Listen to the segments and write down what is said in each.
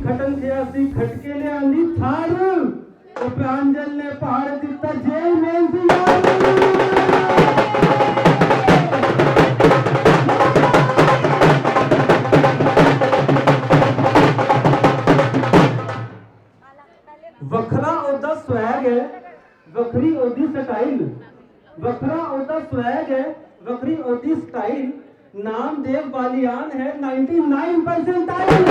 खटन थियासी खटके ले आंधी थार ओ प्रांजल ने पहाड़ दिता जय मेंसी वखरा ओदा स्वैग है वखरी ओदी स्टाइल वखरा ओदा स्वैग है वखरी ओदी स्टाइल नामदेव बालियान है 99 परसेंटाइल।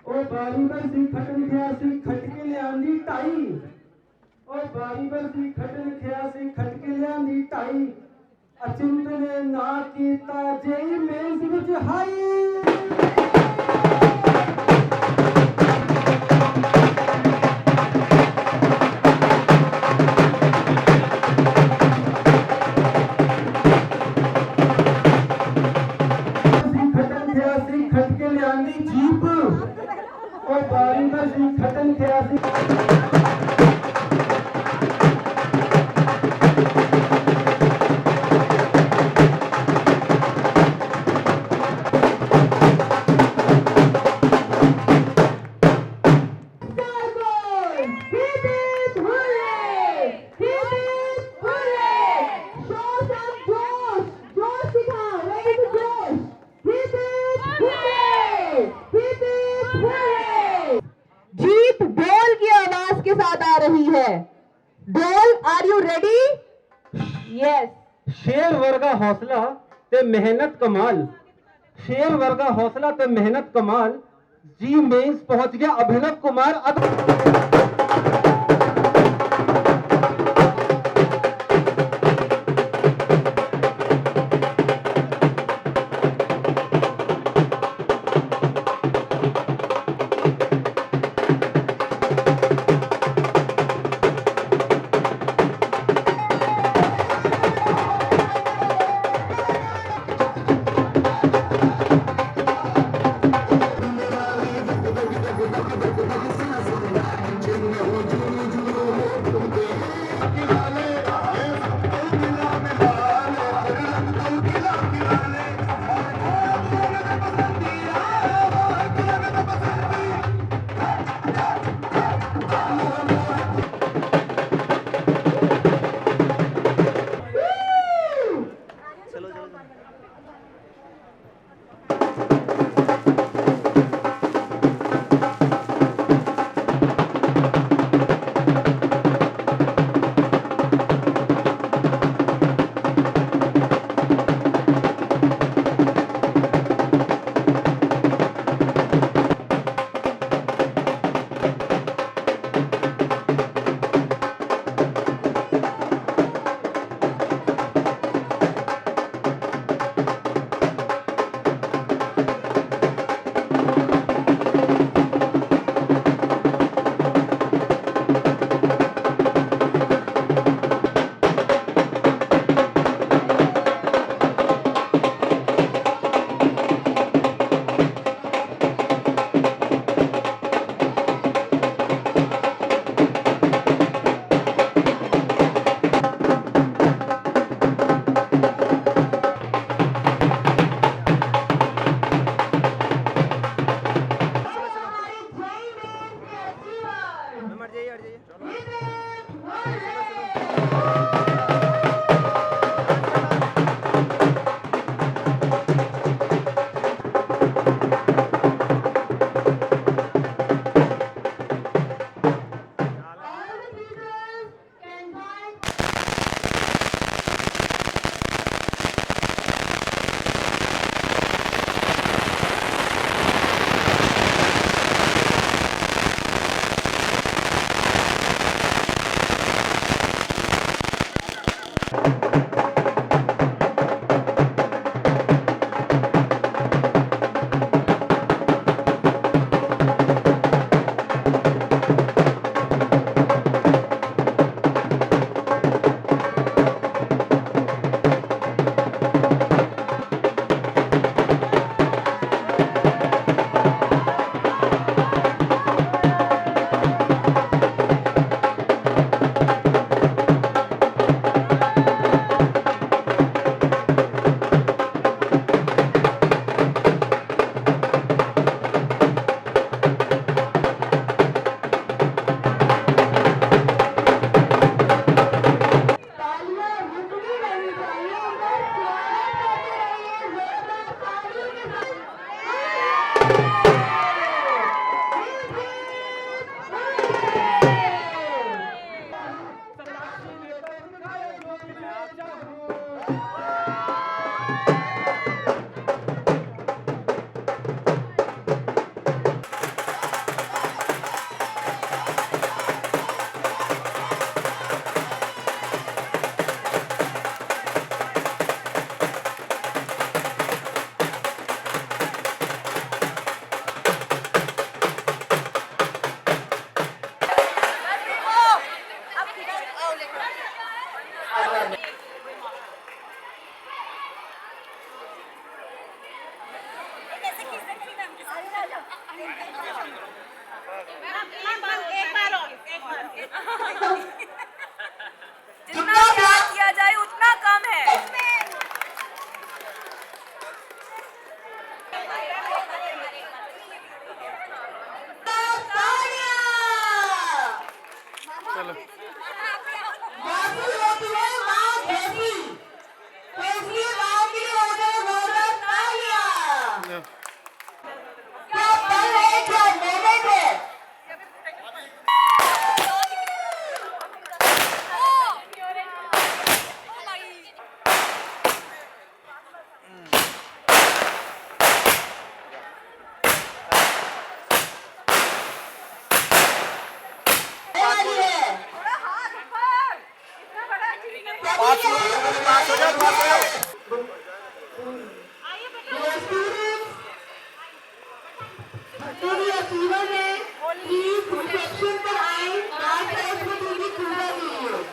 ओ बारीबर सी खटन खियासी खटके ले आंदी टाई ओ बारीबर सी खटन खियासी खटके ले आंदी टाई अचिंत ने ना कीता जेई मेंस विच हाई। खटके ले आंदी जीप और बारीबर सी खटन खियासी जीत ढोल की आवाज के साथ आ रही है। ढोल, आर यू रेडी? यस। शेर वर्गा हौसला ते मेहनत कमाल शेर वर्गा हौसला ते मेहनत कमाल जी मेंस पहुंच गया अभिनव कुमार। पास हो जाओ Dear students, बच्चों की अचीवर है, प्लीज रिसेप्शन पर आए, डांस क्लास में थोड़ी खुला कीजिए।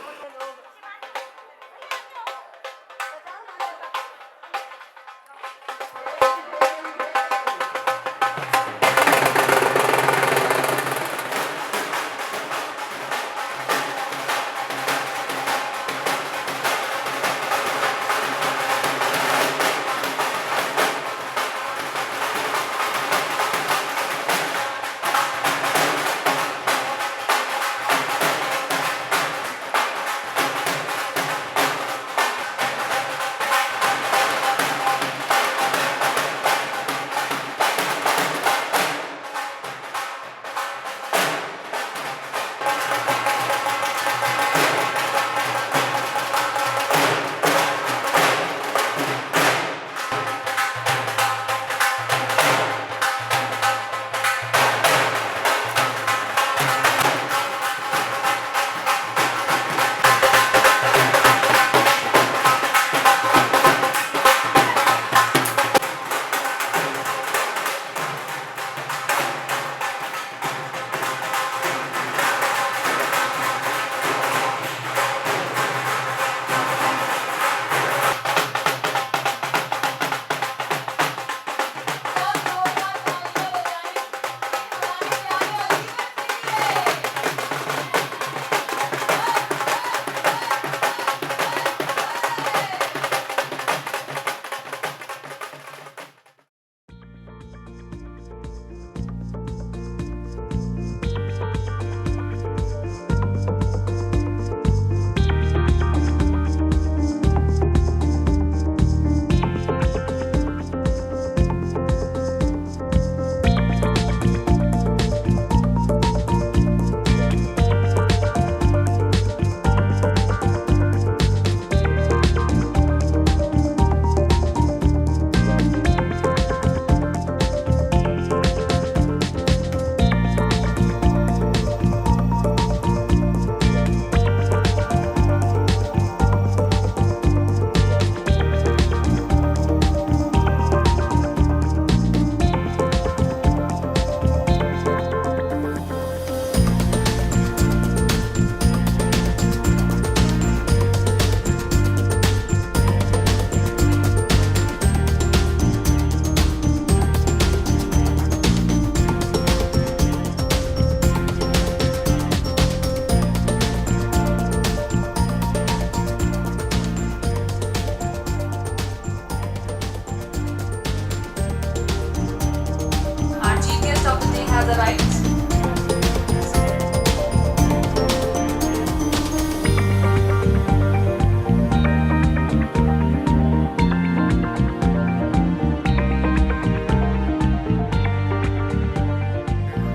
Our chief guest of the day has arrived.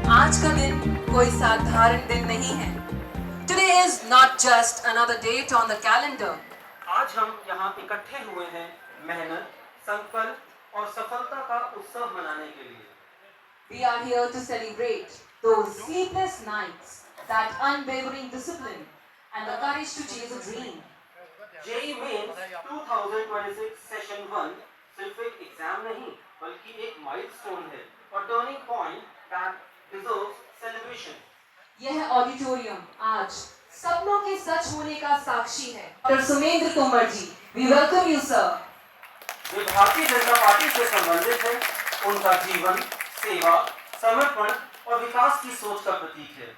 आज का दिन कोई साधारण दिन नहीं है. Today is not just another date on the calendar. आज हम यहाँ इकट्ठे हुए हैं मेहनत, संकल्प और सफलता का उत्सव मनाने के लिए। We are here to celebrate those sleepless nights, that unwavering discipline, and the courage to chase a dream. JEE Mains 2026 session 1 सिर्फ एक एग्जाम नहीं बल्कि एक माइलस्टोन है और turning point that deserves celebration. यह ऑडिटोरियम आज सपनों के सच होने का साक्षी है. Doctor Sumendra Tomar ji, we welcome you, sir. वे भारतीय जनता पार्टी से संबंधित है। उनका जीवन, सेवा, समर्पण और विकास की सोच का प्रतीक है।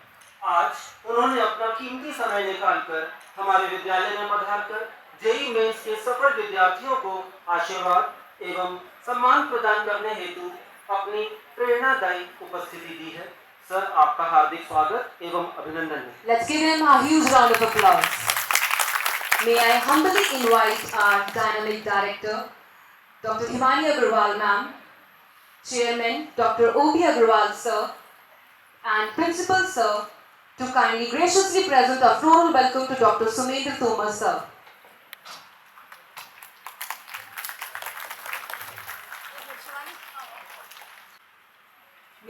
आज उन्होंने अपना कीमती समय निकालकर हमारे विद्यालय में पधारकर जेईई मेंस के सफल विद्यार्थियों को आशीर्वाद एवं सम्मान प्रदान करने हेतु अपनी प्रेरणादायी उपस्थिति दी है। सर, आपका हार्दिक स्वागत एवं अभिनंदन है। Let's give him a huge round of applause. May I humbly invite our dynamic director, Dr. Himani Agarwal ma'am, Chairman Dr. O.B. Agarwal sir, and Principal sir, to kindly graciously present a floral welcome to Dr. Sumendra Tomar sir.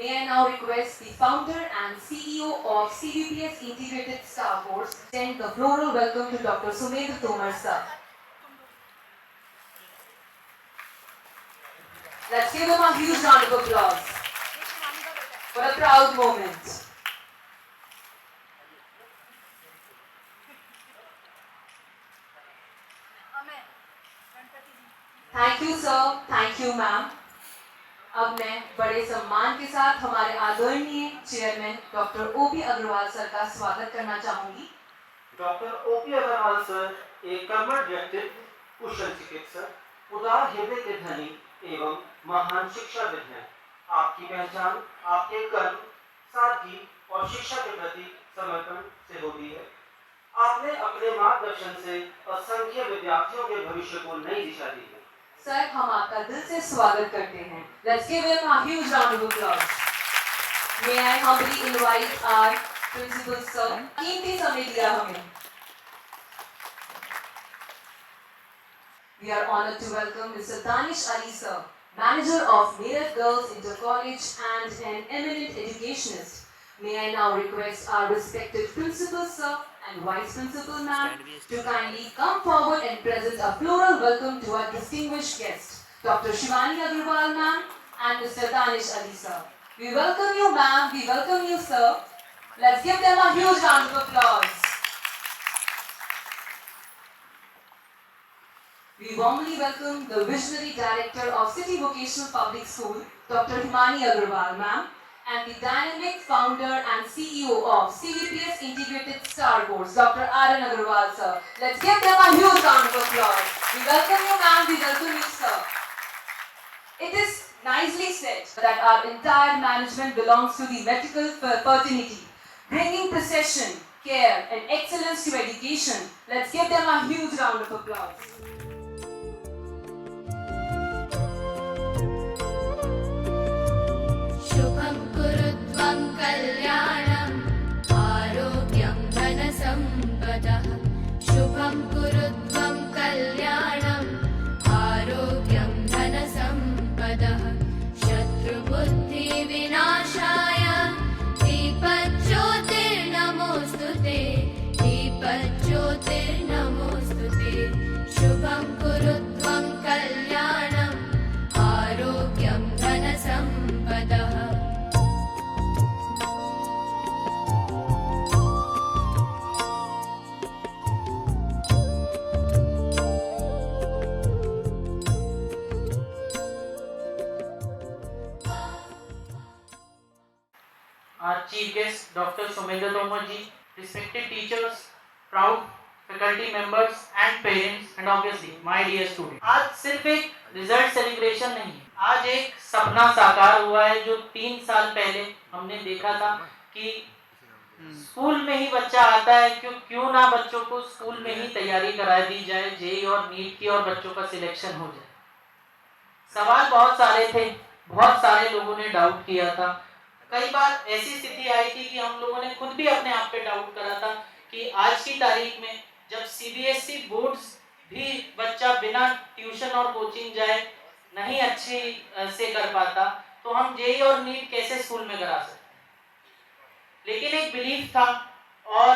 May I now request the founder and CEO of CBPS Integrated Staff Force extend the floral welcome to Dr. Sumedh Tomar sir. Let's give them a huge round of applause for a proud moment. Thank you sir, thank you ma'am. अब मैं बड़े सम्मान के साथ हमारे आदरणीय chairman doctor OP Agarwal sir का स्वागत करना चाहूंगी। डॉक्टर ओपी अग्रवाल सर एक कर्मठ व्यक्तित्व, कुशल चिकित्सक, उदार हृदय के धनी एवं महान शिक्षाविद हैं। आपकी पहचान आपके कर्म, सादगी और शिक्षा के प्रति समर्पण से होती है। आपने अपने मार्गदर्शन से असंख्य विद्यार्थियों के भविष्य को नई दिशा दी है। सर, हम आपका दिल से स्वागत करते हैं। Let's give him a huge round of applause. May I humbly invite our principal sir. कीमती समय दिया हमें। We are honored to welcome Mr. Danish Ali sir, manager of Meerut Girls Inter College and an eminent educationist. May I now request our respected principal sir and vice principal ma'am to kindly come forward and present a floral welcome to our distinguished guest, Dr. Shivani Agarwal ma'am and Mr. Danish Ali sir. We welcome you ma'am, we welcome you sir. Let's give them a huge round of applause. We warmly welcome the visionary director of City Vocational Public School, Dr. Himani Agarwal ma'am, and the dynamic founder and CEO of CBPS Integrated Star Course, Dr. Aaron Agarwal sir. Let's give them a huge round of applause. We welcome you ma'am, we welcome you sir. It is nicely said that our entire management belongs to the medical fraternity, bringing precision, care and excellence to education. Let's give them a huge round of applause. शुभं कुरुत्वं कल्याणं आरोग्यं धनसम्पदः शुभं कुरुत्वं कल्याणं आरोग्यं धनसम्पदः शत्रुबुद्धिविनाशाय दीपज्योतिर्नमोऽस्तुते दीपज्योतिर्नमोऽस्तुते शुभं कुरुत्वं कल्याणं आरोग्यं धनसम्पदः Our chief guest, Dr. Sumedh Tomar ji, respected teachers, proud faculty members and parents, and obviously my dear students. आज सिर्फ एक रिजल्ट सेलिब्रेशन नहीं है, आज एक सपना साकार हुआ है जो 3 साल पहले हमने देखा था कि स्कूल में ही बच्चा आता है, क्यों ना बच्चों को स्कूल में ही तैयारी करा दी जाए जेईई और नीट की और बच्चों का सिलेक्शन हो जाए। सवाल बहुत सारे थे, बहुत सारे लोगों ने डाउट किया था। कई बार ऐसी स्थिति आई थी कि हम लोगों ने खुद भी अपने आप पे डाउट करा था कि आज की तारीख में जब सीबीएसई बोर्ड्स भी बच्चा बिना ट्यूशन और कोचिंग जाए नहीं अच्छे से कर पाता, तो हम जेईई और नीट कैसे स्कूल में करा सकते। लेकिन एक बिलीफ था और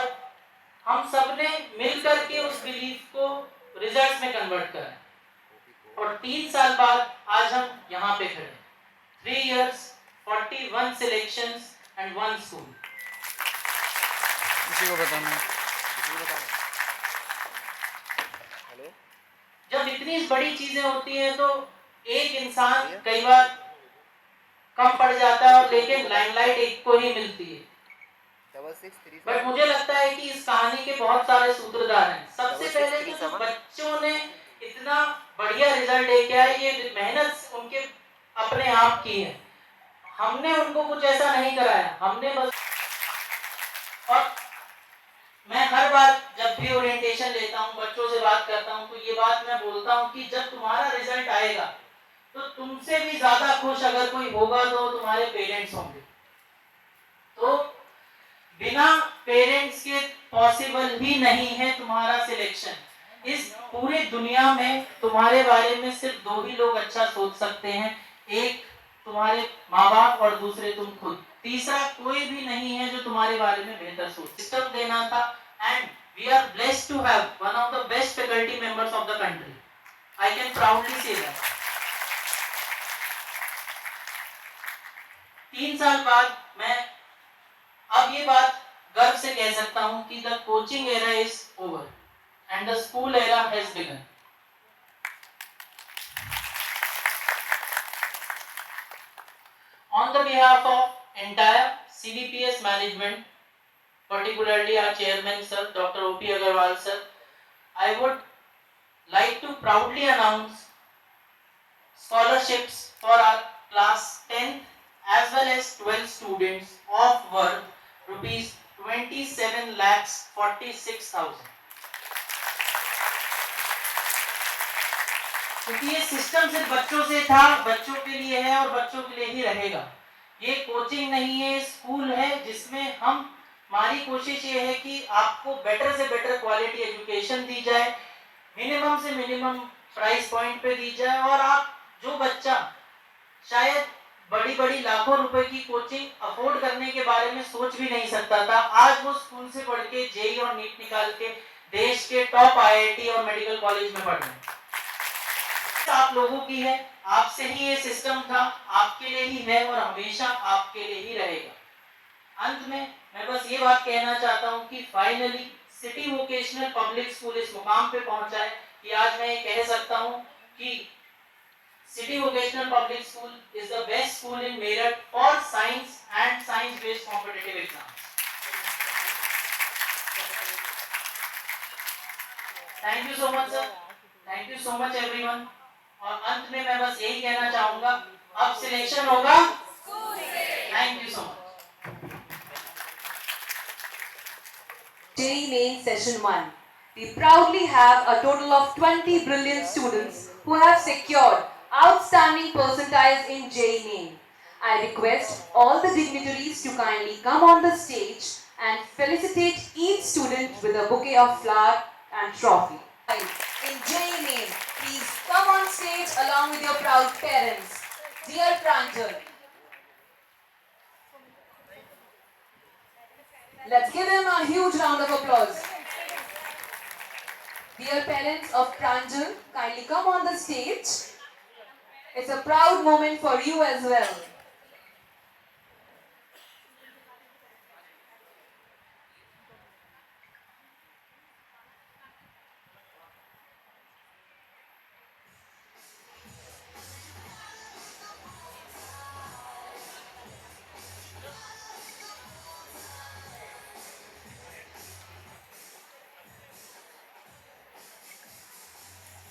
हम सब ने मिलकर के उस बिलीफ को रिजल्ट्स में कन्वर्ट करा और 3 साल बाद आज हम यहाँ पे खड़े। 3 years, 41 selections and 1 school. किसी को बताना जब इतनी बड़ी चीजें होती हैं तो एक इंसान कई बार कम पड़ जाता है, लेकिन लाइमलाइट एक को ही मिलती है। बट मुझे लगता है कि इस कहानी के बहुत सारे सूत्रधार हैं। सबसे पहले कि तो बच्चों ने इतना बढ़िया रिजल्ट लेके आए, ये मेहनत उनके अपने आप की है। हमने उनको कुछ ऐसा नहीं कराया, हमने बस। और मैं हर बार जब भी ओरिएंटेशन लेता हूँ, बच्चों से बात करता हूँ, तो ये बात मैं बोलता हूँ कि जब तुम्हारा रिजल्ट आएगा तो तुमसे भी ज्यादा खुश अगर कोई होगा तो तुम्हारे पेरेंट्स होंगे। तो बिना पेरेंट्स के पॉसिबल ही नहीं है तुम्हारा सिलेक्शन। इस पूरी दुनिया में तुम्हारे बारे में सिर्फ 2 ही लोग अच्छा सोच सकते हैं, एक तुम्हारे माँ बाप और दूसरे तुम खुद। तीसरा कोई भी नहीं है जो तुम्हारे बारे में बेहतर सोच। सिस्टम देना था and we are blessed to have one of the best faculty members of the country. I can proudly say that. 3 साल बाद मैं अब ये बात गर्व से कह सकता हूं कि the coaching era is over and the school era has begin. On the behalf of entire CDPS management, particularly our chairman sir, Dr. O.P. Agarwal sir, I would like to proudly announce scholarships for our class 10th as well as 12 students of worth rupees 27,46,000. क्योंकि ये system सिर्फ बच्चों से था, बच्चों के लिए है और बच्चों के लिए ही रहेगा। ये कोचिंग नहीं है, स्कूल है जिसमें हमारी कोशिश ये है कि आपको बेटर से बेटर क्वालिटी एजुकेशन दी जाए, मिनिमम से मिनिमम प्राइस पॉइंट पे दी जाए, और आप जो बच्चा शायद बड़ी बड़ी लाखों रुपए की कोचिंग अफोर्ड करने के बारे में सोच भी नहीं सकता था, आज वो स्कूल से पढ़ के जेई और नीट निकाल के देश के टॉप आईआईटी और मेडिकल कॉलेज में पढ़ रहे हैं। आप लोगों की है, आपसे ही ये सिस्टम था, आपके लिए ही है और हमेशा आपके लिए ही रहेगा। अंत में मैं बस ये बात कहना चाहता हूँ कि finally city vocational public school इस मुकाम पे पहुंचा है कि आज मैं ये कह सकता हूँ कि city vocational public school is the best school in Meerut for science and science based competitive exam. Thank you so much sir, thank you so much everyone. और अंत में मैं बस यही कहना चाहूंगा, अब सिलेक्शन होगा। Thank you so much. JEE Main Session 1. We proudly have a total of 20 brilliant students who have secured outstanding percentiles in JEE Main. I request all the dignitaries to kindly come on the stage and felicitate each student with a bouquet of flower and trophy. In JEE Main, please come on stage along with your proud parents. Dear Pranjal, let's give him a huge round of applause. Dear parents of Pranjal, kindly come on the stage. It's a proud moment for you as well.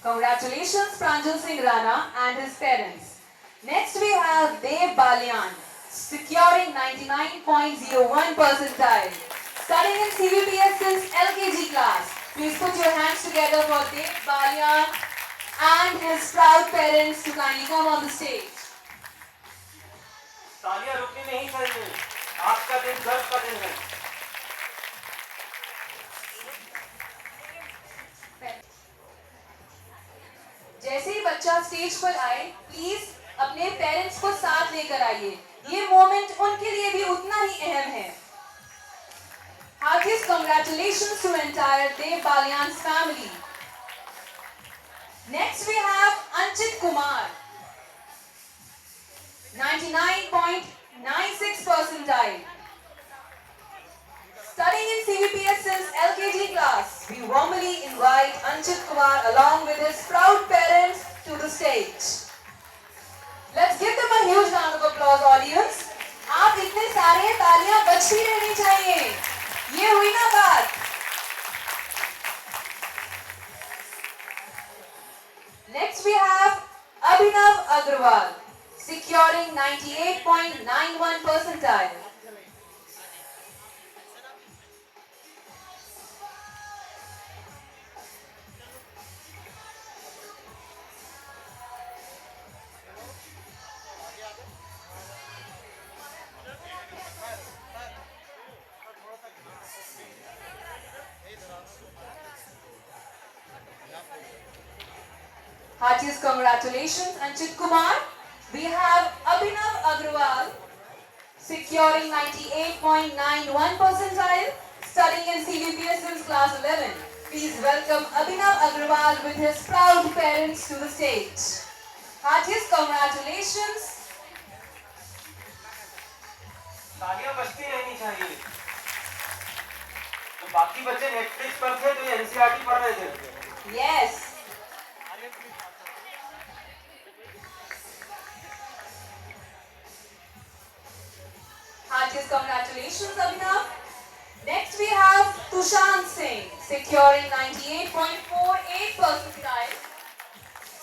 Congratulations Pranjal Singh Rana and his parents. Next we have Dev Balyan, securing 99.01 percentile. Studying in CVPS since LKG class. Please put your hands together for Dev Balyan and his proud parents to kindly come on the stage. तालियां रुकनी नहीं चाहिए, आपका दिन गर्व का दिन है। जैसे ही बच्चा स्टेज पर आए, प्लीज अपने पेरेंट्स को साथ लेकर आइए। ये मोमेंट उनके लिए भी उतना ही अहम है। Heartiest congratulations to entire Dev Balyan's family. Next we have Anchit Kumar, 99.96 percentile. Studying in CVPS since LKG class, we warmly invite Anchit Kumar along with his proud parents to the stage. Let's give them a huge round of applause, audience. आप इतने सारे तालियां बजती रहनी चाहिए। ये हुई ना बात। Next we have Abhinav Agrawal, securing 98.91 percentile. Heartiest congratulations, Anchit Kumar. we have Abhinav Agrawal securing 98.91 percentile, studying in CBPS since class 11. Please welcome Abhinav Agrawal with his proud parents to the stage. Heartiest congratulations. तालियां बजती रहनी चाहिए। तो बाकी बच्चे Netflix पर थे तो ये एनसीईआरटी पढ़ रहे थे। Yes. Heartiest congratulations, Abhinav. Next we have Tushant Singh securing 98.48 percentile,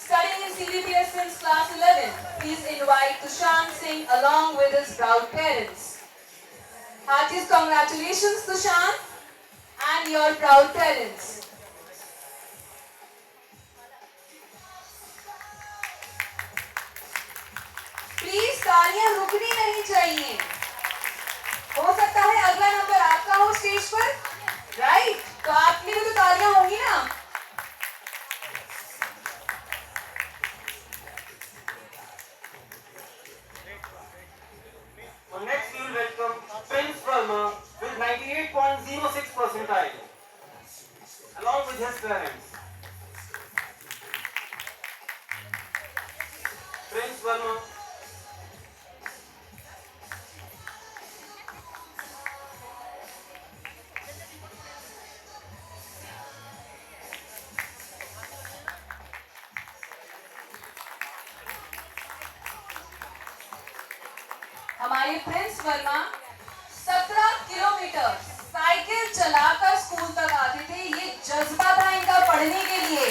studying in CBPS since class 11. Please invite Tushant Singh along with his proud parents. Heartiest congratulations, Tushant, and your proud parents. Please तालियां रुकनी नहीं चाहिए। हो सकता है अगला number आपका हो stage पर, राइट? तो आपके लिए तो तालियां होंगी ना। Next we will welcome Prince Verma with 98.06 percentile along with his parents. Prince Verma. हमारे प्रिंस वर्मा 17 किलोमीटर साइकिल चलाकर स्कूल तक आते थे। ये जज्बा था इनका पढ़ने के लिए।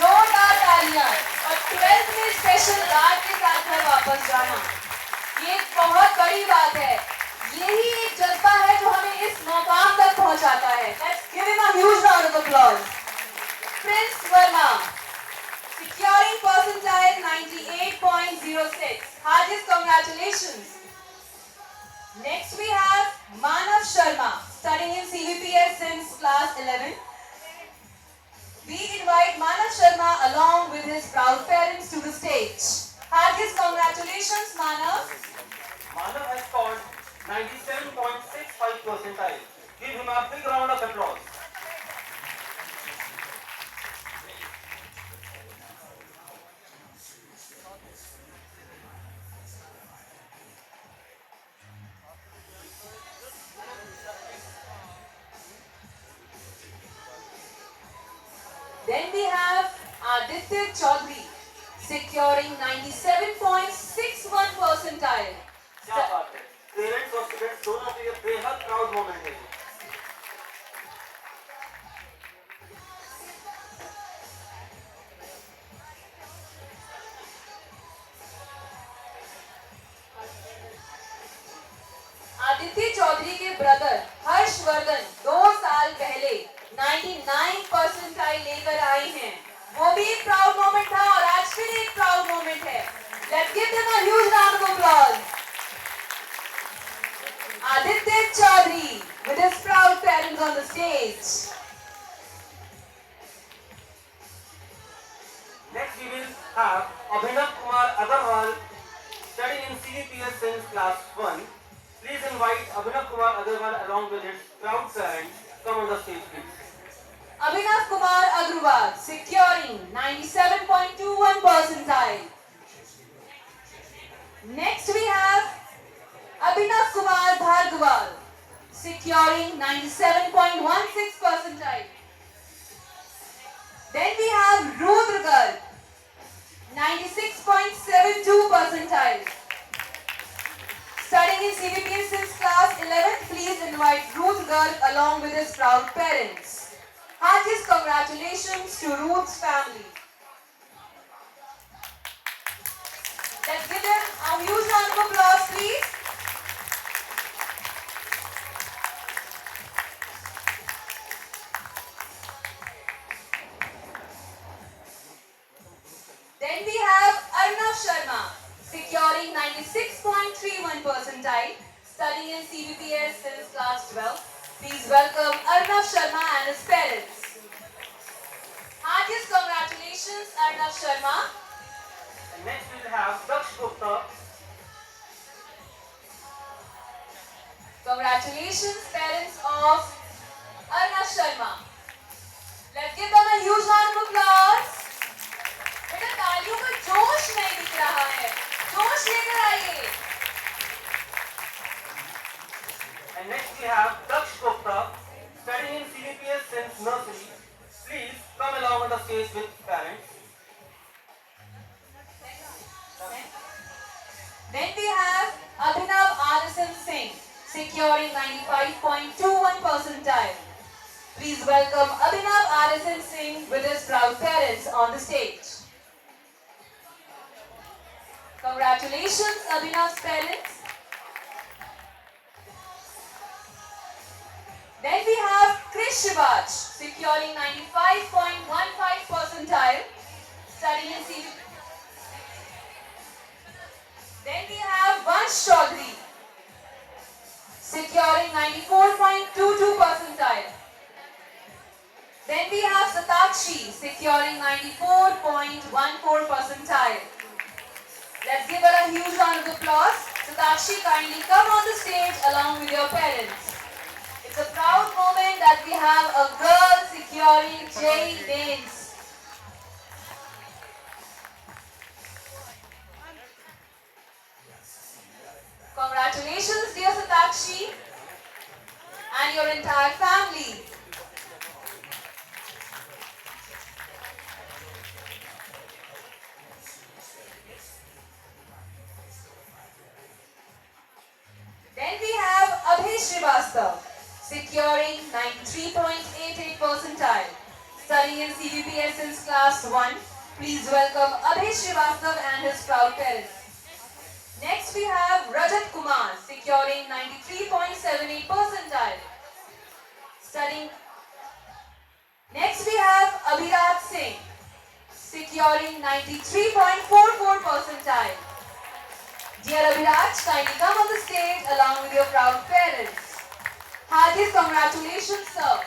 जोरदार तालियां। और 12th में स्पेशल गार्ड के साथ घर वापस जाना, ये एक बहुत बड़ी बात है। यही एक जज्बा है जो हमें इस मुकाम तक पहुंचाता है। Let's give him a huge round of applause. Prince Verma securing percentile 98.06. Heartiest congratulations. Next we have Manav Sharma studying in CBPS since class 11. We invite Manav Sharma along with his proud parents to the stage. Heartiest congratulations, Manav. Manav has scored 97.65 percentile. Give him a big round of applause. Then we have Aditya Chaudhary securing 97.61 percentile. क्या बात है, parents और students दोनों के लिए बेहद proud moment है। आदित्य चौधरी के ब्रदर हर्षवर्धन 2 साल पहले 99 परसेंटाइल लेकर आए हैं। वो भी एक प्राउड मोमेंट था और आज फिर एक प्राउड मोमेंट है। Let's give them a huge round of applause. Aditya Chaudhary with his proud parents on the stage. Next we will have Abhinav Kumar Agarwal studying in CBPS since class 1. Please invite Abhinav Kumar Agarwal along with his proud parents. Come on the stage, please. Abhinav Kumar Agrawal securing 97.21 percentile. Next we have Abhinav Kumar Bhargawal securing 97.16 percentile. Then we have Rudra Garg 96.72 percentile. Studying in CBPS since class 11, please invite Ruth Garg along with his proud parents. Heartiest congratulations to Ruth's family. Let's give them a huge round of applause, please. Then we have Arnav Sharma securing 96.31 percentile, studying in CBPS since class 12. Please welcome Arnav Sharma and his parents. Heartiest congratulations, Arnav Sharma. Next we have Daksh Gupta. Congratulations, parents of Arna Sharma. Let's give them a huge round of applause. बेटा तालियों का जोश नहीं दिख रहा है, जोश लेकर आइए. And next we have Daksh Gupta, studying in CBPS since nursery. Please come along on the stage with parents. Then we have Abhinav Arison Singh, securing 95.21 percentile. Please welcome Abhinav Arison Singh with his proud parents on the stage. Congratulations, Abhinav's parents. Then we have Krish Shivaj, securing 95.15 percentile, studying in CBPS. Then we have Vansh Chaudhary, securing 94.22 percentile. Then we have Satakshi, securing 94.14 percentile. Let's give her a huge round of applause. Satakshi, kindly come on the stage along with your parents. It's a proud moment that we have a girl securing JEE Mains. Congratulations, dear Satakshi, and your entire family. Then we have Abhay Srivastav, securing 93.88 percentile, studying in CBPS since class 1. Please welcome Abhay Srivastav and his proud parents. Next we have Rajat Kumar, securing 93.78 percentile, studying. Next we have Abhiraj Singh, securing 93.44 percentile. Dear Abhiraj, kindly come on the stage along with your proud parents. Heartiest congratulations, sir.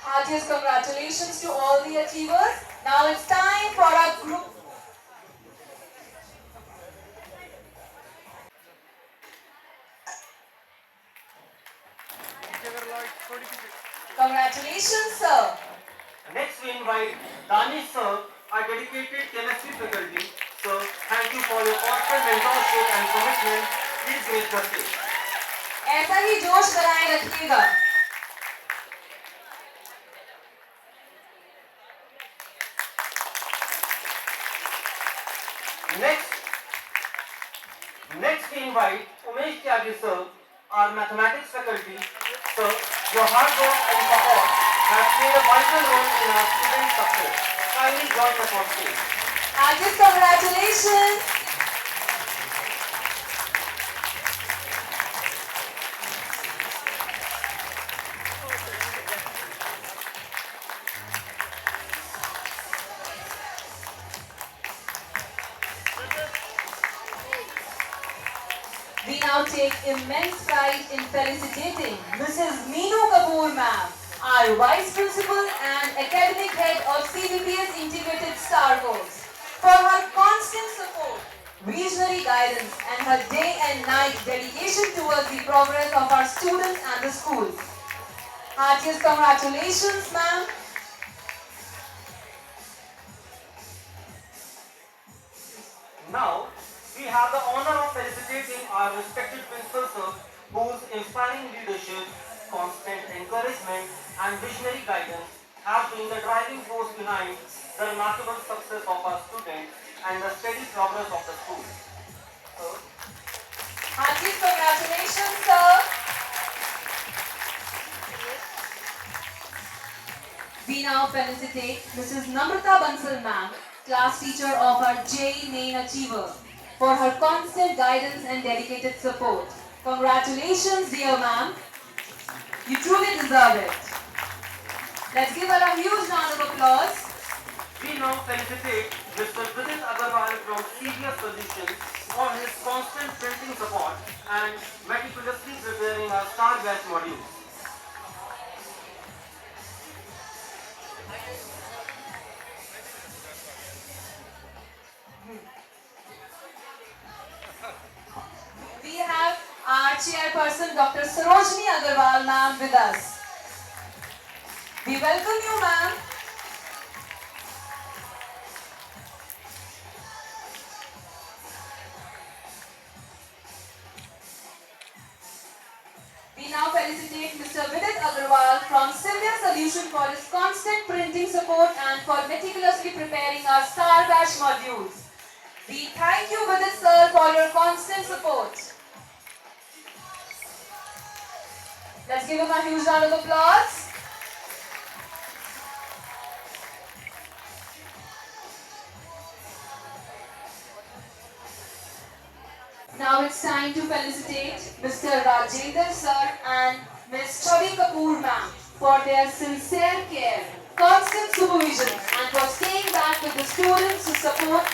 Heartiest congratulations to all the achievers. Now it's time for our group. Congratulations, sir. Next we invite Danish sir, our dedicated chemistry faculty. So thank you for your constant mentorship and commitment. Please grace the stage. ऐसा ही जोश बनाए रखिएगा. Next we invite Umesh Tyagi sir, our mathematics faculty. Sir, your hard work and support have played a vital role in our students' success. Kindly join us on stage. Heartiest congratulations. We now take immense pride in felicitating Mrs. Meenu Kapoor ma'am, our Vice Principal and Academic Head of CBPS Integrated Star Course, for her constant support, visionary guidance and her day and night dedication towards the progress of our students and the school. Heartiest congratulations, ma'am. Now, we have the honor of felicitating our respected principal sir, whose inspiring leadership, constant encouragement and visionary guidance have been the driving force behind the remarkable success of our students and the steady progress of the school. So, Heartiest congratulations, sir. We now felicitate Mrs. Namrata Bansal ma'am, class teacher of our JEE Main Achiever. for her constant guidance and dedicated support. Congratulations, dear ma'am. You truly deserve it. Let's give her a huge round of applause. We now felicitate Mr. Vidit Agarwal from CBS Solutions for his constant printing support and meticulously preparing our Star Batch modules. We have our chairperson, Dr. Sarojini Agarwal ma'am, with us. We welcome you, ma'am. We now felicitate Mr. Vidit Agarwal from Sylvia Solution for his constant printing support and for meticulously preparing our Star Batch modules. We thank you, Vidit sir, for your constant support. Let's give him a huge round of applause. Now it's time to felicitate Mr. Rajendra sir and Ms. Chavi Kapoor ma'am for their sincere care, constant supervision and for staying back with the students to support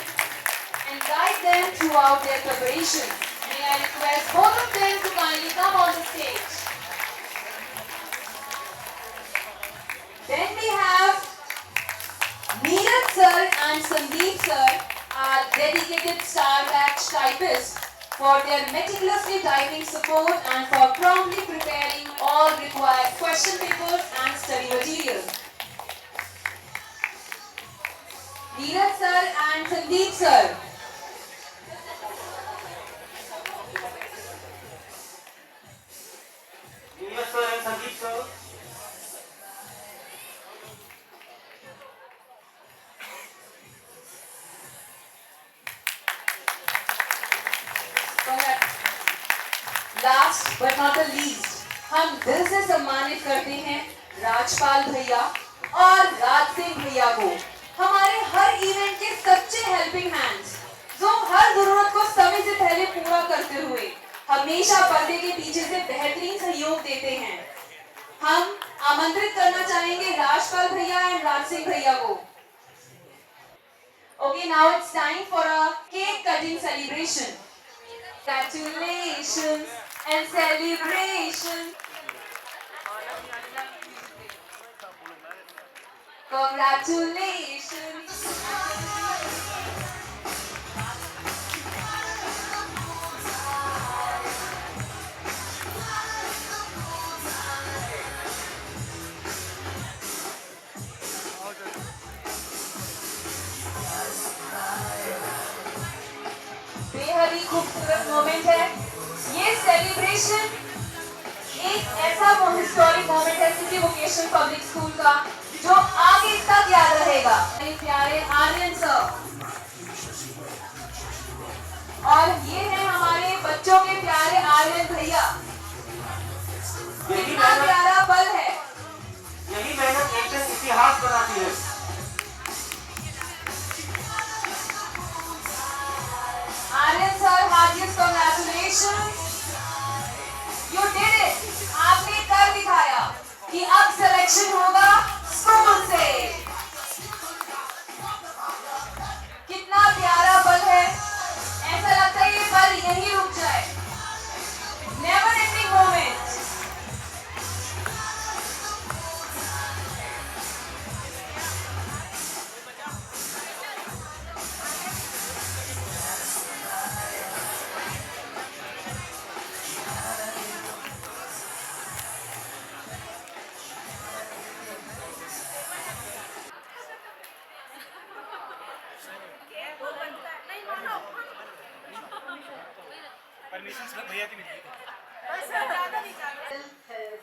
and guide them throughout their preparation. May I request both of them to kindly come on the stage. Then we have Neeraj sir and Sandeep sir, our dedicated Star Batch typists, for their meticulously typing support and for promptly preparing all required question papers and study material. Neeraj sir and Sandeep sir. Yes, sir, and Sandeep sir. Last but not the least, हम दिल से सम्मानित करते हैं राजपाल भैया और राज सिंह भैया को, हमारे हर इवेंट के सच्चे हेल्पिंग हैंड्स, जो हर जरूरत को समय से पहले पूरा करते हुए हमेशा पर्दे के पीछे से बेहतरीन सहयोग देते हैं। हम आमंत्रित करना चाहेंगे राजपाल भैया एंड राज सिंह भैया को। Okay, now it's time for a cake cutting celebration. Congratulations and celebration. Congratulations. बेहद ही खूबसूरत मोमेंट है ये सेलिब्रेशन। एक ऐसा हिस्टोरिक मोमेंट है सिटी वोकेशनल पब्लिक स्कूल का जो आगे तक याद रहेगा। मेरे प्यारे आर्यन सर, और ये है हमारे बच्चों के प्यारे आर्यन भैया। कितना प्यारा पल है। यही मेहनत एक दिन इतिहास बनाती है। Aryan sir, heartiest congratulations. You did it. आपने कर दिखाया कि अब सिलेक्शन होगा स्कूल से। कितना प्यारा पल है, ऐसा लगता है ये पल यहीं रुक जाए। Never ending moment.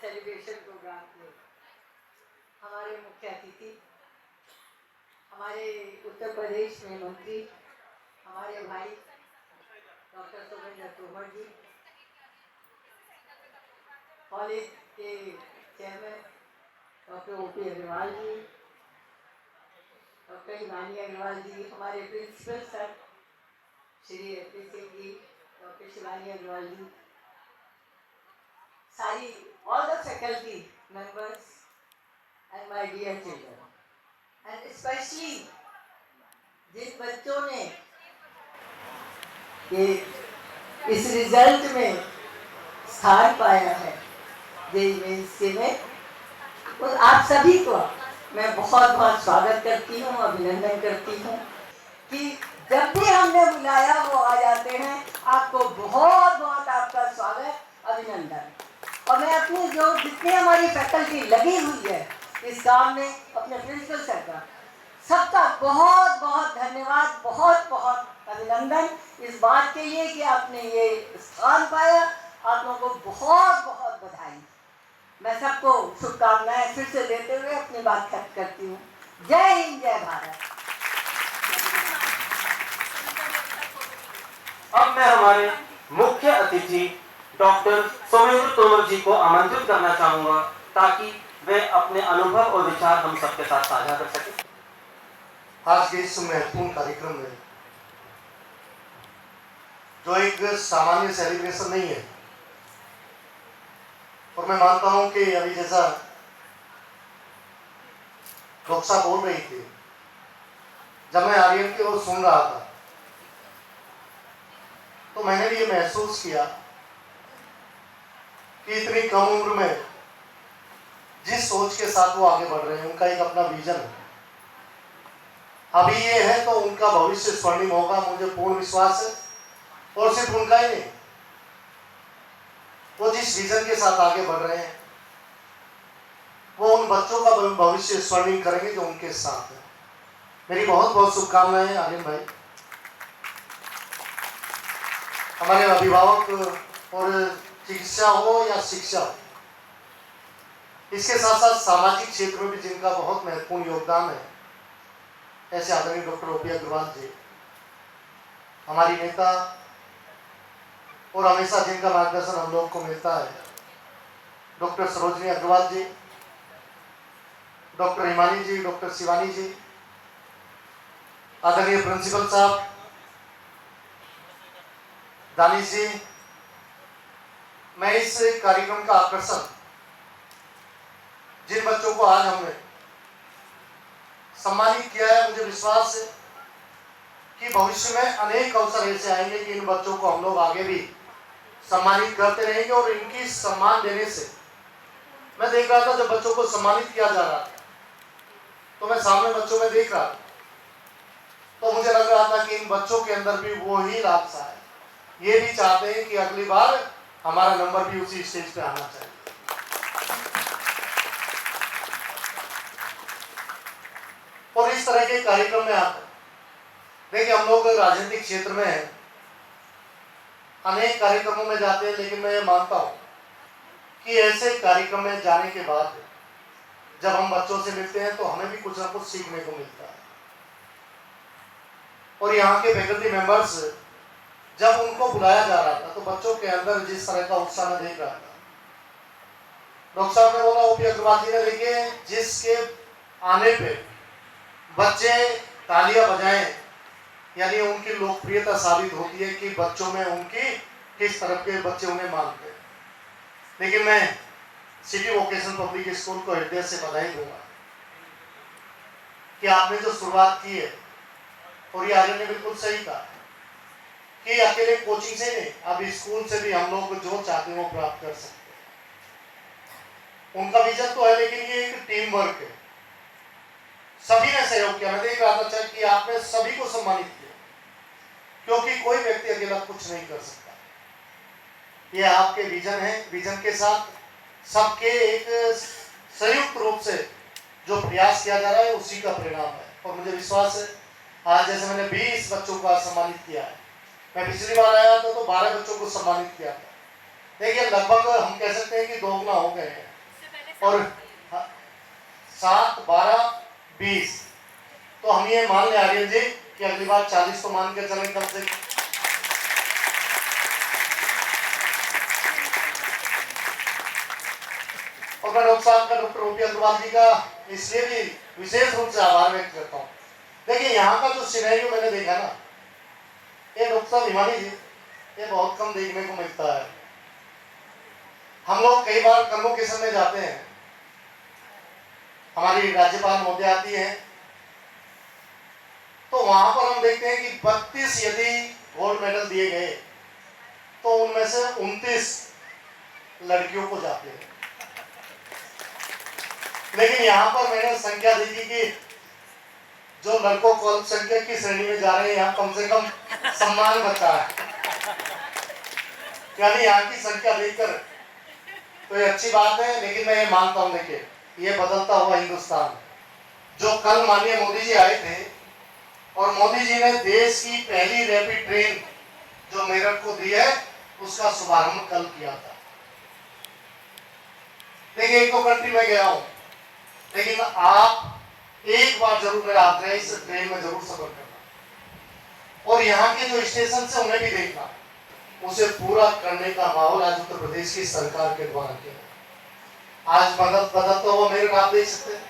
Celebration program में हमारे मुख्य अतिथि, हमारे उत्तर प्रदेश में मंत्री, हमारे भाई डॉक्टर सुमेंद्र तोमर जी, कॉलेज के chairman doctor OP Agarwal ji, doctor Himani Agarwal ji, हमारे principal sir Shri AP Singh ji, doctor Shivani Agarwal ji, सारी all the faculty members and my dear children, and especially जिन बच्चों ने ये इस रिजल्ट में स्थान पाया है जेईई में, और आप सभी को मैं बहुत बहुत स्वागत करती हूँ, अभिनंदन करती हूँ कि जब भी हमने बुलाया वो आ जाते हैं। आपको बहुत बहुत आपका स्वागत, अभिनंदन। और मैं अपनी जो जितनी हमारी फैकल्टी लगी हुई है इस काम में, अपने प्रिंसिपल सर का सबका बहुत बहुत धन्यवाद, बहुत बहुत अभिनंदन इस बात के लिए कि आपने ये स्थान पाया। आप लोगों को बहुत बहुत बधाई। मैं सबको शुभकामनाएं फिर से देते हुए अपनी बात खत्म करती हूँ। जय हिंद, जय भारत। अब मैं हमारे मुख्य अतिथि डॉक्टर सोमेंद्र तोमर जी को आमंत्रित करना चाहूंगा ताकि वे अपने अनुभव और विचार हम सबके साथ साझा कर सकें। आज के इस महत्वपूर्ण कार्यक्रम में जो एक सामान्य सेलिब्रेशन नहीं है, और मैं मानता हूं कि अभी जैसा डॉक्टर बोल रही थी, जब मैं आर्यन की ओर सुन रहा था तो मैंने भी ये महसूस किया कि इतनी कम उम्र में जिस सोच के साथ वो आगे बढ़ रहे हैं, उनका एक अपना विजन है। अभी ये है तो उनका भविष्य स्वर्णिम होगा, मुझे पूर्ण विश्वास है। और सिर्फ उनका ही नहीं, वो जिस विजन के साथ आगे बढ़ रहे हैं वो उन बच्चों का भविष्य स्वर्णिम करेंगे जो उनके साथ है। मेरी बहुत बहुत शुभकामनाएं आर्यन भाई। हमारे अभिभावक और चिकित्सा हो या शिक्षा हो, इसके साथ साथ सामाजिक क्षेत्र में भी जिनका बहुत महत्वपूर्ण योगदान है, ऐसे आदरणीय डॉक्टर ओपी अग्रवाल जी, हमारी नेता, और हमेशा जिनका मार्गदर्शन हम लोग को मिलता है, डॉक्टर सरोजनी अग्रवाल जी, डॉक्टर हिमानी जी, डॉक्टर शिवानी जी, आदरणीय प्रिंसिपल साहब दानिश जी। मैं इस कार्यक्रम का आकर्षण जिन बच्चों को आज हमने सम्मानित किया है, मुझे विश्वास है कि भविष्य में अनेक अवसर ऐसे आएंगे कि इन बच्चों को हम लोग आगे भी सम्मानित करते रहेंगे। और इनकी सम्मान देने से मैं देख रहा था, जब बच्चों को सम्मानित किया जा रहा था तो मैं सामने बच्चों में देख रहा था, तो मुझे लग रहा था कि इन बच्चों के अंदर भी वो ही लालसा है, ये भी चाहते हैं कि अगली बार हमारा नंबर भी उसी स्टेज पे आना चाहिए। और इस तरह के कार्यक्रम में आकर देखिए, हम लोग राजनीतिक क्षेत्र में हैं, अनेक कार्यक्रमों में जाते हैं, लेकिन मैं ये मानता हूं कि ऐसे कार्यक्रम में जाने के बाद जब हम बच्चों से मिलते हैं तो हमें भी कुछ ना कुछ सीखने को मिलता है। और यहाँ के फैकल्टी मेंबर्स जब उनको बुलाया जा रहा था तो बच्चों के अंदर जिस तरह का उत्साह मैं देख रहा था, डॉक्टर साहब ने बोला, ओपी अग्रवाल जी ने, देखिए जिसके आने पे बच्चे तालियां बजाएं, यानी उनकी लोकप्रियता साबित होती है कि बच्चों में उनकी किस तरफ के बच्चे उन्हें मानते हैं। लेकिन मैं सिटी वोकेशनल पब्लिक स्कूल को हृदय से बधाई दूंगा कि आपने जो शुरुआत की है, और ये आर्यन ने बिल्कुल सही कहा कि अकेले कोचिंग से नहीं, अब स्कूल से भी हम लोग जो चाहते हैं वो प्राप्त कर सकते हैं। उनका विजन तो है, लेकिन ये एक टीम वर्क है, सभी ने सहयोग किया। मैं देख रहा था कि आपने सभी को सम्मानित किया, क्योंकि कोई व्यक्ति अकेला कुछ नहीं कर सकता। ये आपके विजन है, विजन के साथ सबके एक संयुक्त रूप से जो प्रयास किया जा रहा है उसी का परिणाम है। और मुझे विश्वास है, आज जैसे मैंने 20 बच्चों को सम्मानित किया है, मैं पिछली बार आया था तो 12 बच्चों को सम्मानित किया था। देखिए लगभग हम कह सकते हैं कि दोगुना हो गए हैं, और 7, 12, 20, तो हम ये मान लें आर्यन जी कि अगली बार 40 तो मान के चलें कम से कम। और मैं डॉक्टर साहब का, डॉक्टर ओपी अग्रवाल जी का इसलिए भी विशेष रूप से आभार व्यक्त करता हूँ। देखिए यहाँ का जो सिनेरियो मैंने देखा ना, ये डॉक्टर साहब हिमानी जी, ये बहुत कम देखने को मिलता है। हम लोग कई बार कन्वोकेशन में जाते हैं, हमारी राज्यपाल महोदय आती हैं, तो वहां पर हम देखते हैं कि 32 यदि गोल्ड मेडल दिए गए तो उनमें से 29 लड़कियों को जाते हैं। लेकिन यहाँ पर मैंने संख्या देखी कि जो लड़कों को अल्पसंख्यक की श्रेणी में जा रहे हैं, यहाँ कम से कम सम्मान बचा है। यानी यहाँ की संख्या देखकर तो ये अच्छी बात है, लेकिन मैं ये मानता हूँ, देखिए ये बदलता हुआ हिंदुस्तान, जो कल माननीय मोदी जी आए थे और मोदी जी ने देश की पहली रैपिड ट्रेन जो मेरठ को दी है उसका शुभारंभ कल किया था। देखिए एक तो कंट्री में गया हूं, लेकिन आप एक बार जरूर मेरा आग्रह है, इस ट्रेन में जरूर सफर करना और यहाँ के जो स्टेशन से उन्हें भी देखना, उसे पूरा करने का माहौल आज उत्तर प्रदेश की सरकार के द्वारा किया। आज बदलता हुआ मेरठ आप देख सकते हैं,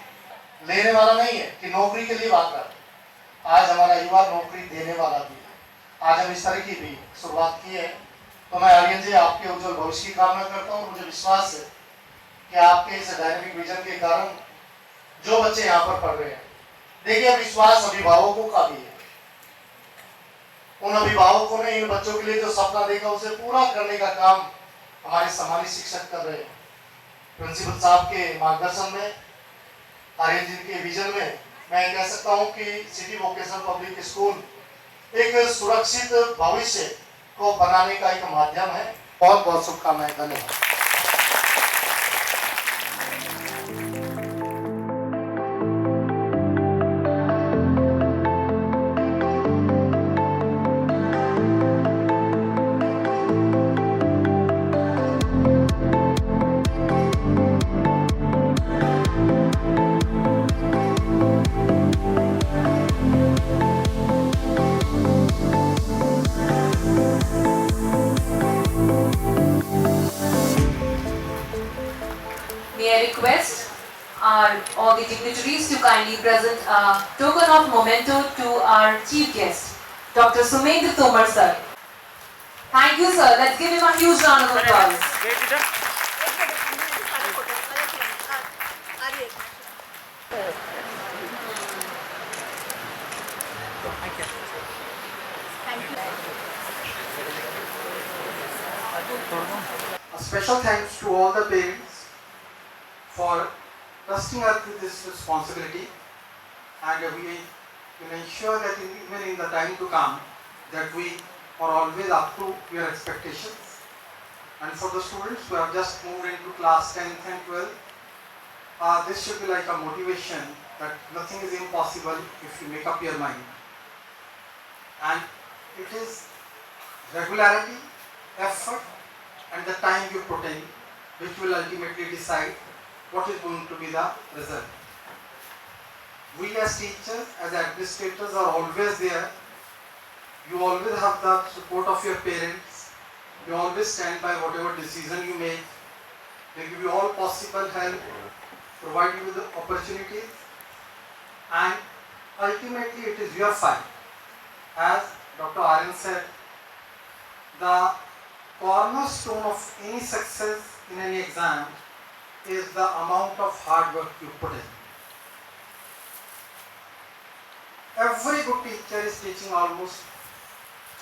लेने वाला नहीं है कि नौकरी के लिए बात कर, आज हमारा युवा नौकरी देने वाला भी है। आज हम इस तरह की भी शुरुआत की है, तो मैं आर्यन जी आपके उज्जवल भविष्य की कामना करता हूँ। मुझे विश्वास है कि आपके इस डायनेमिक विजन के कारण जो बच्चे यहाँ पर पढ़ रहे हैं, देखिए विश्वास अभिभावकों का भी है। उन अभिभावकों ने इन बच्चों के लिए जो सपना देखा उसे पूरा करने का काम हमारे सम्मानित शिक्षक कर रहे हैं। प्रिंसिपल साहब के मार्गदर्शन में, आर्यन जी के विजन में मैं कह सकता हूं कि सिटी वोकेशनल पब्लिक स्कूल एक सुरक्षित भविष्य को बनाने का एक माध्यम है। बहुत बहुत शुभकामनाएं, धन्यवाद। May I request all the dignitaries to kindly present a token of memento to our chief guest, Dr. Sumendra Tomar sir. Thank you sir. Let's give him a huge round of applause. A special thanks to all the parents for trusting us with this responsibility, and we will ensure that even in the time to come that we are always up to your expectations. And for the students who have just moved into class 10th and 12th, this should be like a motivation that nothing is impossible if you make up your mind. And it is regularity, effort, and the time you put in which will ultimately decide what is going to be the result. We as teachers, as administrators are always there. You always have the support of your parents. You always stand by whatever decision you make. They give you all possible help, provide you with the opportunities, and ultimately it is your fight. As Dr. Aryan said, the cornerstone of any success in any exam is the amount of hard work you put in. Every good teacher is teaching almost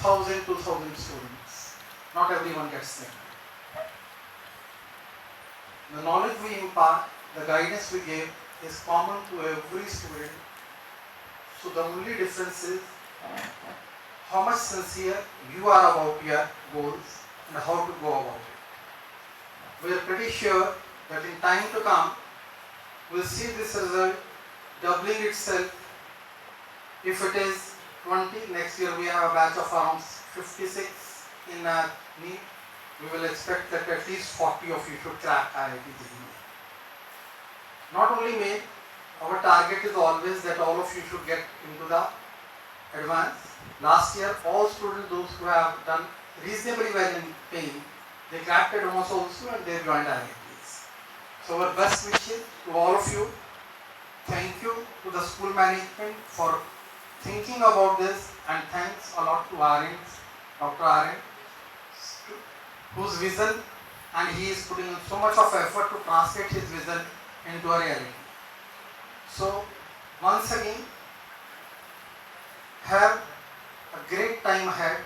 1,000 to 2,000 students. Not everyone gets them. The knowledge we impart, the guidance we give is common to every student. So the only difference is how much sincere you are about your goals and how to go about it. We are pretty sure that in time to come, we will see this result doubling itself. If it is 20, next year we have a batch of around 56 in NEET. We will expect that at least 40 of you should crack IIT JEE. Not only me, our target is always that all of you should get into the advanced. Last year, all students, those who have done reasonably well in paying, they cracked advanced also and they joined IITs. So our best wishes to all of you. Thank you to the school management for thinking about this, and thanks a lot to Aryan, Dr. Aryan, whose vision, and he is putting in so much of effort to translate his vision into a reality. So once again, have a great time ahead.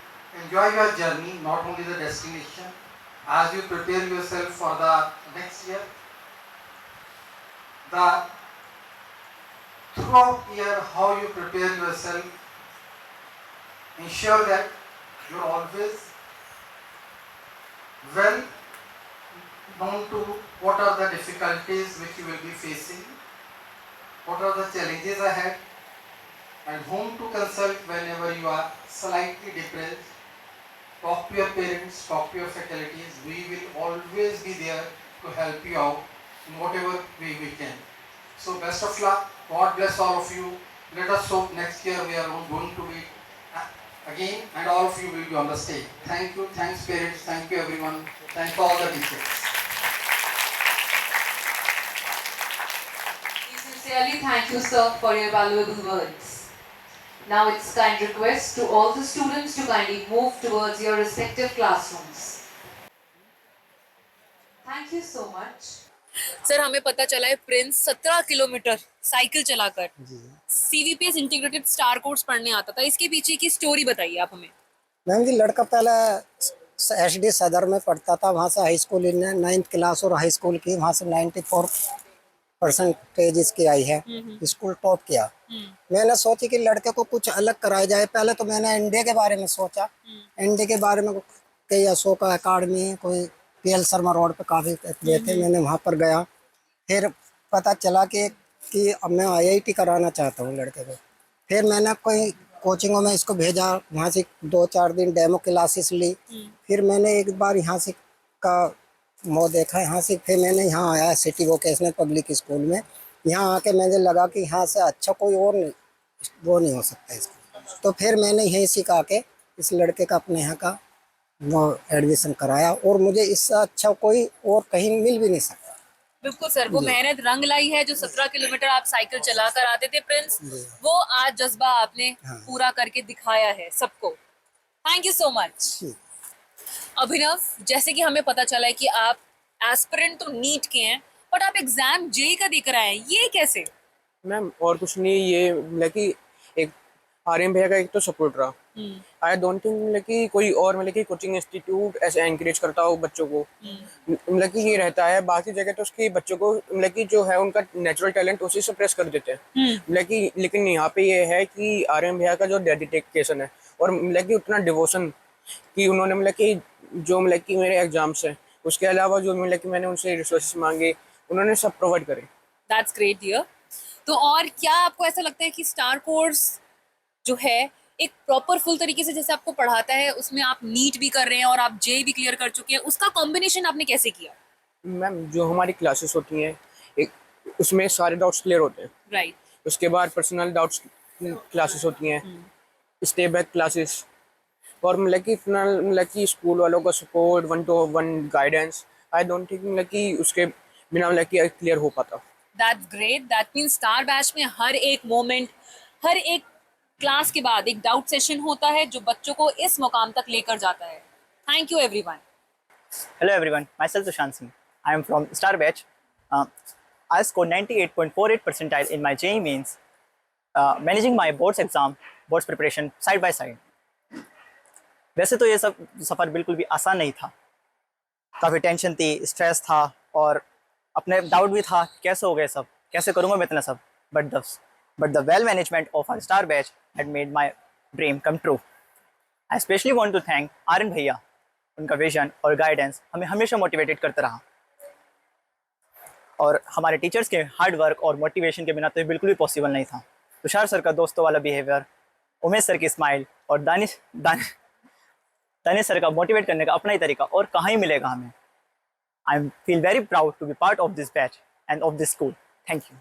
Enjoy your journey, not only the destination. As you prepare yourself for the next year, the throughout year how you prepare yourself, ensure that you're always well known to what are the difficulties which you will be facing, what are the challenges ahead, and whom to consult whenever you are slightly depressed. Talk to your parents, talk to your faculties. We will always be there to help you out in whatever way we can. So best of luck. God bless all of you. Let us hope next year we are going to be again, and all of you will be on the stage. Thank you. Thanks parents. Thank you everyone. Thank all the teachers. We sincerely thank you, sir, for your valuable words. Now it's kind request to all the students to kindly move towards your respective classrooms. Thank you so much. Sir हमें पता चला है Prince 17 kilometre cycle चलाकर सीवीपीएस integrated star course पढ़ने आता था। इसके पीछे की स्टोरी बताइए आप हमें। मैम जी, लड़का पहले एसडी सदर में पढ़ता था, वहाँ से हाई स्कूल 9th क्लास और हाई स्कूल की, वहाँ से 94% इसकी आई है, स्कूल टॉप किया। मैंने सोची कि लड़के को कुछ अलग कराया जाए। पहले तो मैंने एनडीए के बारे में सोचा, एनडीए के बारे में कई अशोका अकाडमी, कोई पीएल शर्मा रोड पे काफ़ी थे, मैंने वहाँ पर गया। फिर पता चला कि अब मैं आईआईटी कराना चाहता हूँ लड़के को। फिर मैंने कोई कोचिंगों में इसको भेजा, वहाँ से 2-4 दिन डेमो क्लासेस ली। फिर मैंने एक बार यहाँ से का वो देखा, यहाँ से फिर मैंने यहाँ आया सिटी वोकेशनल पब्लिक स्कूल में। यहाँ आके मुझे लगा कि यहाँ से अच्छा कोई और नहीं, वो नहीं हो सकता इसका। तो फिर मैंने यहीं सिखा के इस लड़के का अपने यहाँ का वो एडमिशन कराया, और मुझे इससे अच्छा कोई और कहीं मिल भी नहीं सकता। बिल्कुल सर, वो मेहनत रंग लाई है। जो 17 किलोमीटर आप साइकिल चला कर आते थे प्रिंस, वो आज जज्बा आपने पूरा करके दिखाया है सबको। Thank you so much. Abhinav, जैसे कि हमें पता चला है कि आप एस्पिरेंट तो नीट के हैं, बट आप एग्जाम जेई का देकर आए हैं, ये कैसे? मैम और कुछ नहीं, ये मतलब कि एक आर्यन भैया का एक तो सपोर्ट रहा। आई डोंट थिंक मतलब कि कोई और मतलब कि कोचिंग इंस्टीट्यूट ऐसे एनकरेज करता हो बच्चों को, मतलब कि ये रहता है। बाकी जगह तो उसकी बच्चों को मतलब कि जो है उनका नेचुरल टैलेंट उसी से प्रेस कर देते हैं मतलब कि, लेकिन यहाँ पे ये है कि आर्यन भैया का जो डेडिकेशन है और मतलब कि उतना डिवोशन कि उन्होंने मतलब कि जो मतलब कि मेरे एग्जाम्स हैं, उसके अलावा जो मतलब कि मैंने उनसे रिसोर्सेज मांगे, उन्होंने सब प्रोवाइड करे। That's great dear. तो और क्या आपको ऐसा लगता है कि स्टार कोर्स जो है एक प्रॉपर फुल तरीके से जैसे आपको पढ़ाता है, उसमें आप नीट भी कर रहे हैं और आप जेई भी क्लियर कर चुके हैं, उसका कॉम्बिनेशन आपने कैसे किया? मैम जो हमारी क्लासेस होती हैं, एक उसमें सारे डाउट्स क्लियर होते हैं, राइट। उसके बाद पर्सनल डाउट्स क्लासेस होती हैं, स्टेप बैक क्लासेस, और मतलब कि इतना मतलब कि स्कूल वालों का support, 1-to-1 guidance. I don't think मतलब कि उसके बिना मतलब कि क्लियर हो पाता। That's great. That means star batch में हर एक मोमेंट, हर एक क्लास के बाद एक डाउट सेशन होता है जो बच्चों को इस मुकाम तक लेकर जाता है। Thank you everyone. Hello everyone, myself Sushant Singh. I am from Star Batch. I scored 98.48 percentile in my JEE Mains, managing my boards exam, boards preparation side by side. वैसे तो ये सब सफ़र बिल्कुल भी आसान नहीं था, काफ़ी टेंशन थी, स्ट्रेस था और अपने डाउट भी था कैसे हो गए सब, कैसे करूँगा मैं इतना सब, but the well management of our Star Batch had made my dream come true. I especially want to thank Aryan भैया, उनका विजन और गाइडेंस हमें हमेशा मोटिवेटेड करता रहा, और हमारे टीचर्स के हार्ड वर्क और मोटिवेशन के बिना तो ये बिल्कुल भी पॉसिबल नहीं था। तुषार सर का दोस्तों वाला बिहेवियर, उमेश सर की स्माइल और दानिश सर का मोटिवेट करने का अपना ही तरीका और कहाँ ही मिलेगा हमें। I feel very proud to be part of this batch and of this school. Thank you.